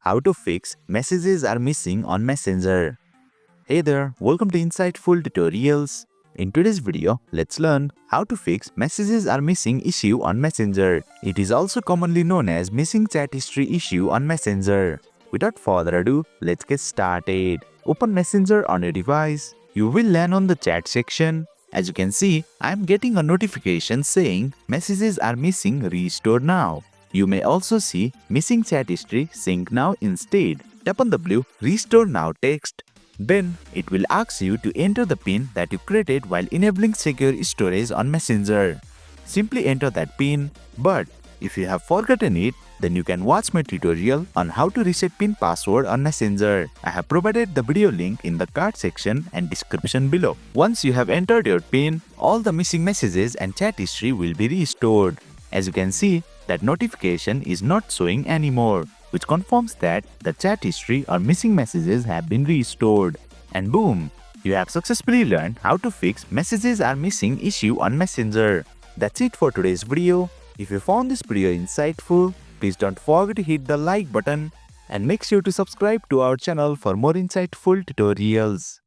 How to fix messages are missing on Messenger. Hey there, welcome to Insightful Tutorials. In today's video, let's learn how to fix messages are missing issue on Messenger. It is also commonly known as missing chat history issue on Messenger. Without further ado, let's get started. Open Messenger on your device. You will land on the chat section. As you can see, I am getting a notification saying messages are missing, restore now. You may also see missing chat history, sync now instead. Tap on the blue restore now text. Then it will ask you to enter the PIN that you created while enabling secure storage on Messenger. Simply enter that PIN, but if you have forgotten it, then you can watch my tutorial on how to reset PIN password on Messenger. I have provided the video link in the card section and description below. Once you have entered your PIN, all the missing messages and chat history will be restored. As you can see, that notification is not showing anymore, which confirms that the chat history or missing messages have been restored. And boom, you have successfully learned how to fix messages are missing issue on Messenger. That's it for today's video. If you found this video insightful, please don't forget to hit the like button and make sure to subscribe to our channel for more insightful tutorials.